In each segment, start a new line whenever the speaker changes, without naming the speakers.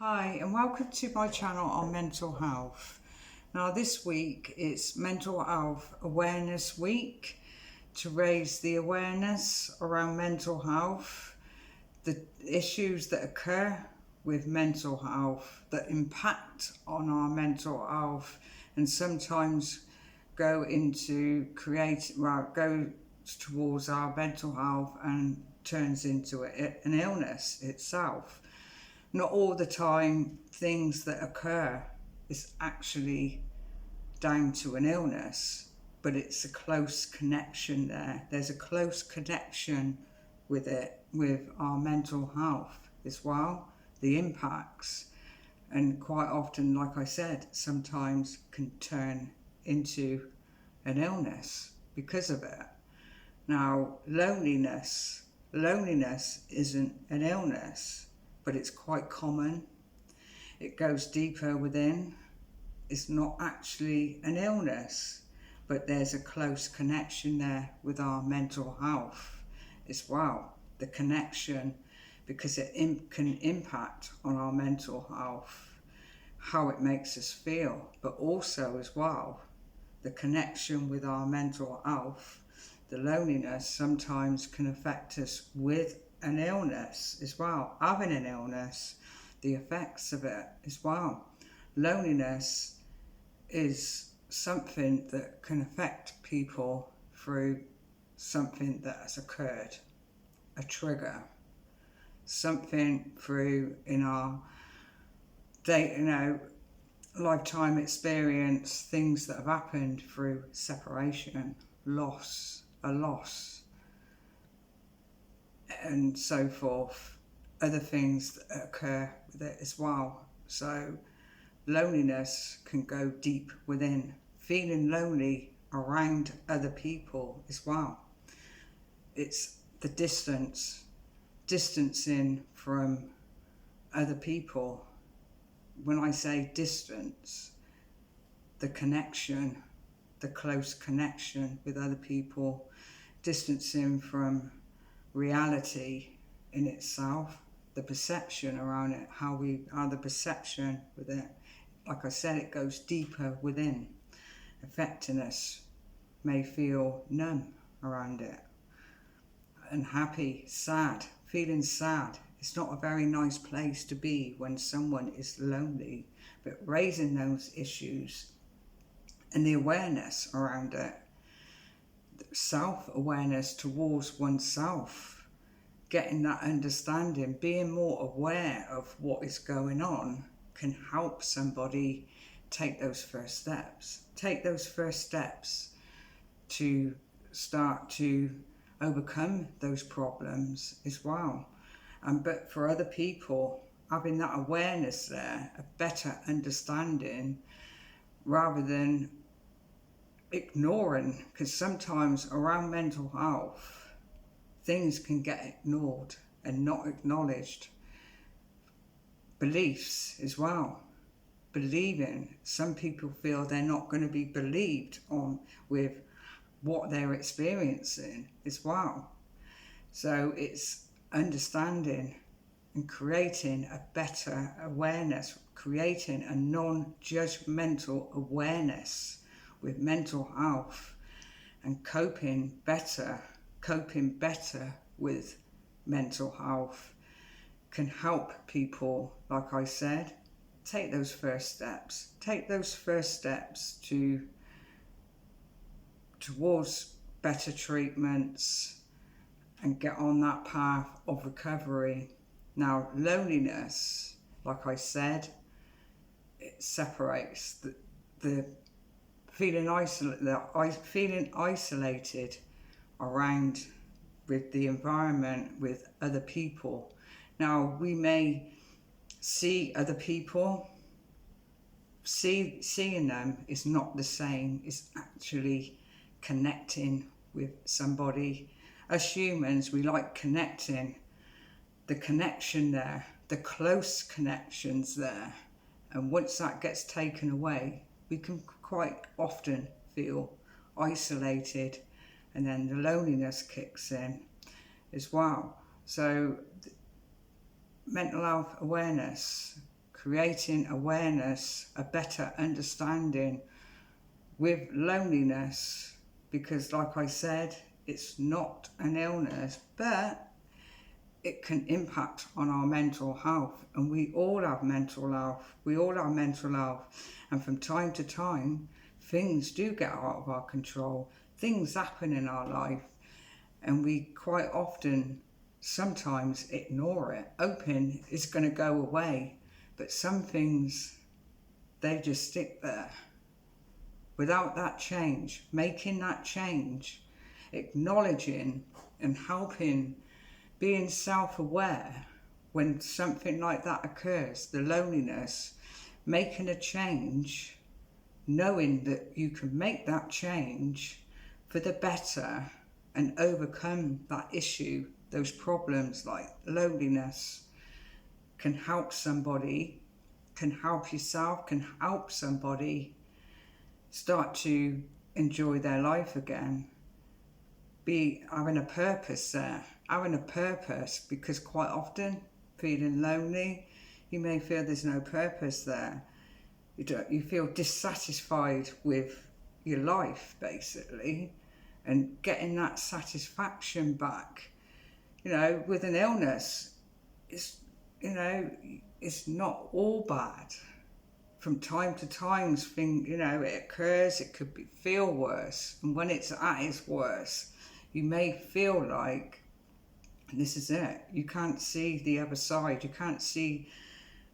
Hi and welcome to my channel on mental health. Now this week it's Mental Health Awareness Week to raise the awareness around mental health, the issues that occur with mental health that impact on our mental health and sometimes go towards our mental health and turns into an illness itself. Not all the time things that occur is actually down to an illness, but it's a close connection there. There's a close connection with our mental health as well, the impacts. And quite often, like I said, sometimes can turn into an illness because of it. Now, loneliness isn't an illness, but it's quite common. It goes deeper within. It's not actually an illness, but there's a close connection there with our mental health as well. The connection, because it can impact on our mental health, how it makes us feel, but also as well, the connection with our mental health. The loneliness sometimes can affect us with an illness as well, having an illness, the effects of it as well. Loneliness is something that can affect people through something that has occurred, a trigger, something through in our lifetime experience, things that have happened through separation, a loss, and so forth, other things that occur with it as well. So loneliness can go deep within, feeling lonely around other people as well. It's the distancing from other people. When I say distance, the connection, the close connection with other people, distancing from reality in itself, the perception around it, how the perception with it, like I said, it goes deeper within, affecting us, may feel numb around it, unhappy, sad, feeling sad. It's not a very nice place to be when someone is lonely, but raising those issues and the awareness around it, self-awareness towards oneself, getting that understanding, being more aware of what is going on can help somebody take those first steps to start to overcome those problems as well. But for other people, having that awareness there, a better understanding, rather than ignoring, because sometimes around mental health, things can get ignored and not acknowledged. Beliefs as well. Believing. Some people feel they're not going to be believed on with what they're experiencing as well. So it's understanding and creating a better awareness, creating a non-judgmental awareness with mental health and coping better with mental health can help people, like I said, take those first steps towards better treatments and get on that path of recovery. Now, loneliness, like I said, it separates the feeling isolated around with the environment, with other people. Now, we may see other people, seeing them is not the same as actually connecting with somebody. As humans, we like connecting, the connection there, the close connections there. And once that gets taken away, we can quite often feel isolated, and then the loneliness kicks in as well. So mental health awareness creating awareness, a better understanding with loneliness, because like I said, it's not an illness, but it can impact on our mental health, and we all have mental health. And from time to time, things do get out of our control. Things happen in our life, and we quite often sometimes ignore it, hoping it's going to go away. But some things, they just stick there. Without that change, making that change, acknowledging and helping, being self-aware when something like that occurs, the loneliness, making a change, knowing that you can make that change for the better and overcome that issue, those problems like loneliness, can help somebody, can help yourself, can help somebody start to enjoy their life again. Be having a purpose there, having a purpose, because quite often feeling lonely, you may feel there's no purpose there. You feel dissatisfied with your life basically, and getting that satisfaction back, with an illness, it's not all bad. From time to time, it occurs, it could feel worse, and when it's at its worst, you may feel like this is it. You can't see the other side. You can't see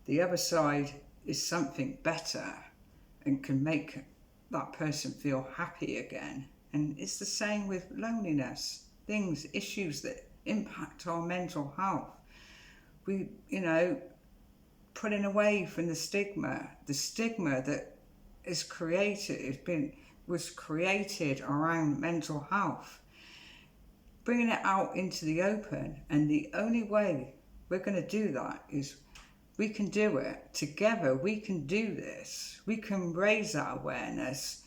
the other side is something better and can make that person feel happy again. And it's the same with loneliness, issues that impact our mental health. We, putting away from the stigma that is was created around mental health, bringing it out into the open. And the only way we're going to do that is we can do it together. We can do this. We can raise that awareness,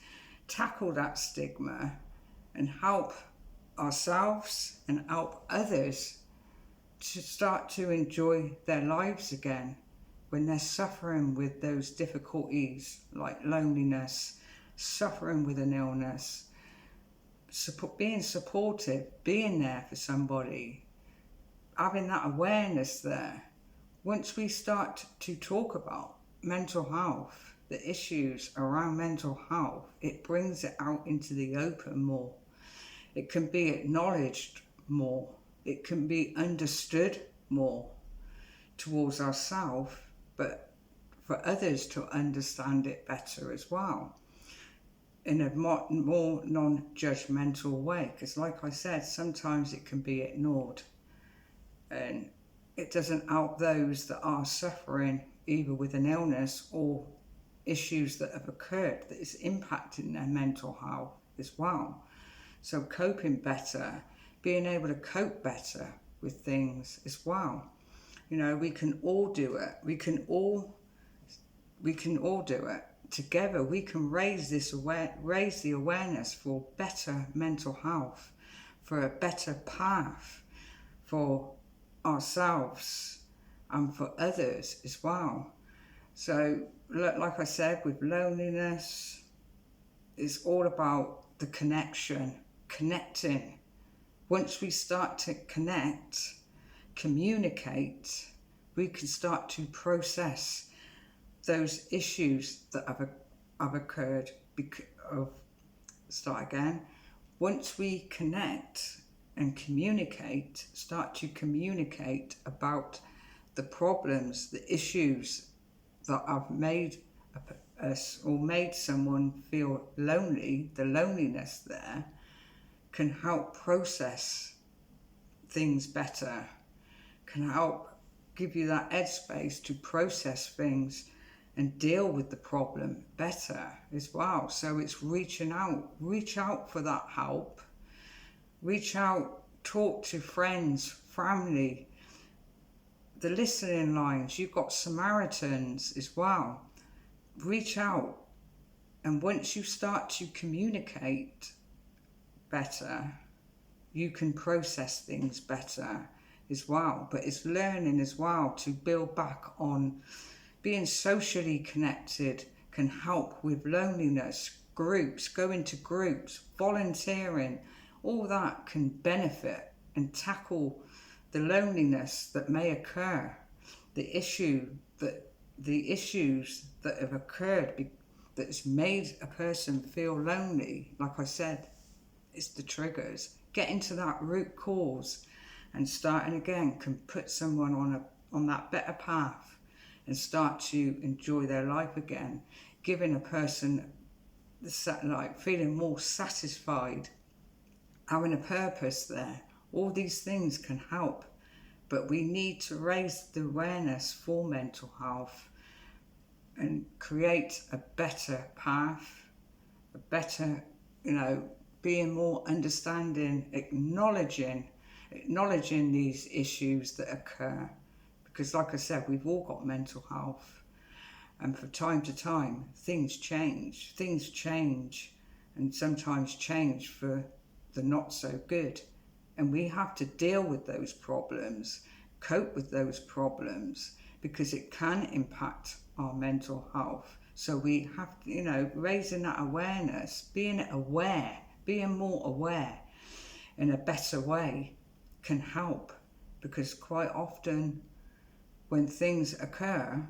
tackle that stigma, and help ourselves and help others to start to enjoy their lives again when they're suffering with those difficulties like loneliness, suffering with an illness. Being supportive, being there for somebody, having that awareness there. Once we start to talk about mental health, the issues around mental health, it brings it out into the open more. It can be acknowledged more. It can be understood more towards ourselves, but for others to understand it better as well, in a more non-judgmental way. Because like I said, sometimes it can be ignored, and it doesn't help those that are suffering either with an illness or issues that have occurred that is impacting their mental health as well. So coping better, being able to cope better with things as well. We can all do it. We can all do it together. We can raise the awareness for better mental health, for a better path for ourselves and for others as well. So, like I said, with loneliness, it's all about the connecting. Once we start to communicate, we can start to process those issues that have occurred. Once we connect and start to communicate about the problems, the issues that have made us or made someone feel lonely, the loneliness there can help process things better, can help give you that headspace to process things and deal with the problem better as well. So it's reach out for that help, reach out, talk to friends, family, the listening lines. You've got Samaritans as well. Reach out, and once you start to communicate better, you can process things better as well. But it's learning as well to build back on being socially connected can help with loneliness. Groups, going to groups, volunteering, all that can benefit and tackle the loneliness that may occur, the issues that have occurred that's made a person feel lonely. Like I said, it's the triggers. Getting to that root cause and starting again can put someone on that better path and start to enjoy their life again, giving a person feeling more satisfied, having a purpose there. All these things can help, but we need to raise the awareness for mental health and create a better path, a better, being more understanding, acknowledging these issues that occur. Because like I said, we've all got mental health. And from time to time, things change, and sometimes change for the not so good. And we have to deal with those problems, cope with those problems, because it can impact our mental health. So we have to, raising that awareness, being more aware in a better way can help. Because quite often when things occur,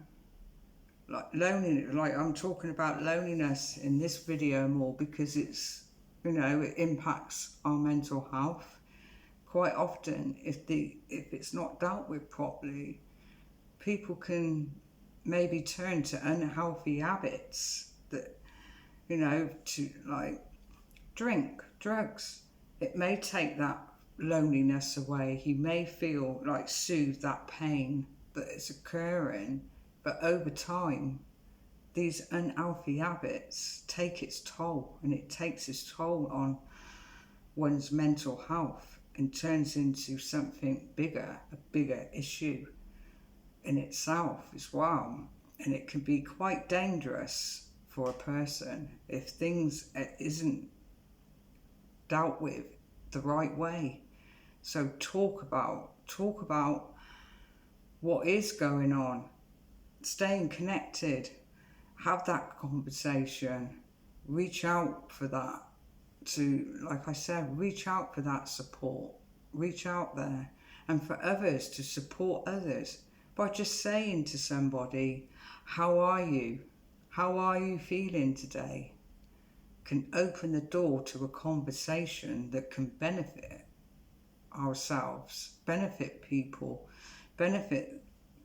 like loneliness, like I'm talking about loneliness in this video more because it's, it impacts our mental health. Quite often, if it's not dealt with properly, people can maybe turn to unhealthy habits that, to like drink, drugs. It may take that loneliness away. You may feel like soothe that pain that is occurring, but over time, these unhealthy habits take its toll, and it takes its toll on one's mental health and turns into something bigger, a bigger issue in itself as well. And it can be quite dangerous for a person if things isn't dealt with the right way. So talk about what is going on, staying connected, have that conversation, reach out for that, like I said, reach out for that support, reach out there, and for others to support others by just saying to somebody, how are you? How are you feeling today? Can open the door to a conversation that can benefit ourselves, benefit people, benefit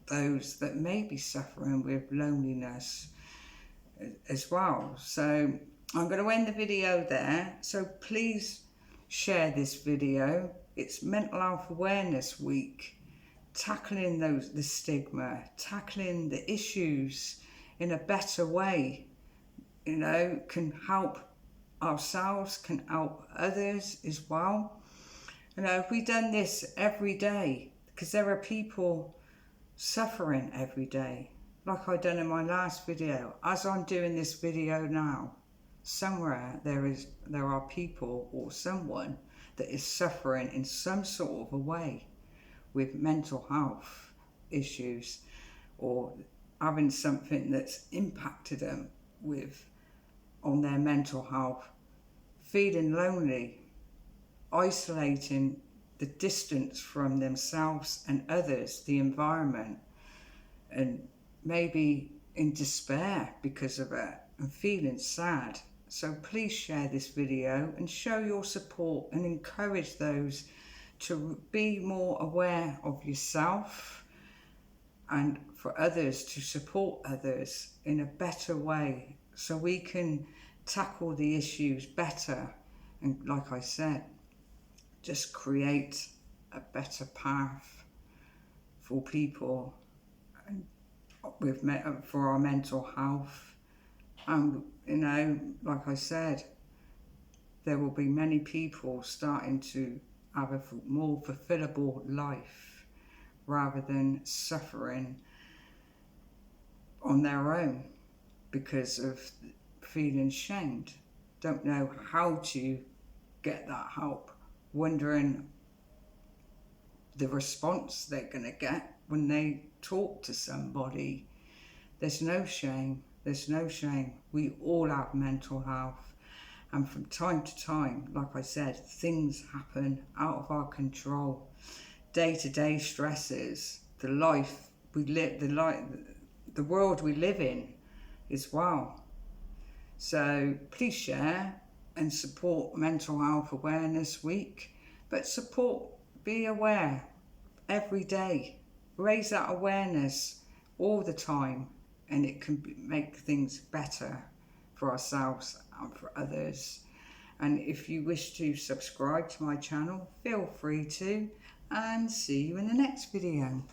those that may be suffering with loneliness as well. So I'm going to end the video there. So please share this video. It's Mental Health Awareness Week, tackling the stigma, tackling the issues in a better way, can help ourselves, can help others as well. If we done this every day, because there are people suffering every day, like I done in my last video, as I'm doing this video now, somewhere there are people or someone that is suffering in some sort of a way with mental health issues, or having something that's impacted them on their mental health, feeling lonely, isolating, the distance from themselves and others, the environment, and maybe in despair because of it and feeling sad. So please share this video and show your support and encourage those to be more aware of yourself, and for others to support others in a better way so we can tackle the issues better. And like I said, just create a better path for people and for our mental health. And like I said, there will be many people starting to have a more fulfillable life rather than suffering on their own because of feeling shamed, don't know how to get that help, wondering the response they're going to get when they talk to somebody There's no shame. There's no shame. We all have mental health. And from time to time, like I said, things happen out of our control. Day-to-day stresses, the life we live, the world we live in as well. So please share and support Mental Health Awareness Week, but be aware every day. Raise that awareness all the time, and it can make things better for ourselves and for others. And if you wish to subscribe to my channel, feel free to, and see you in the next video.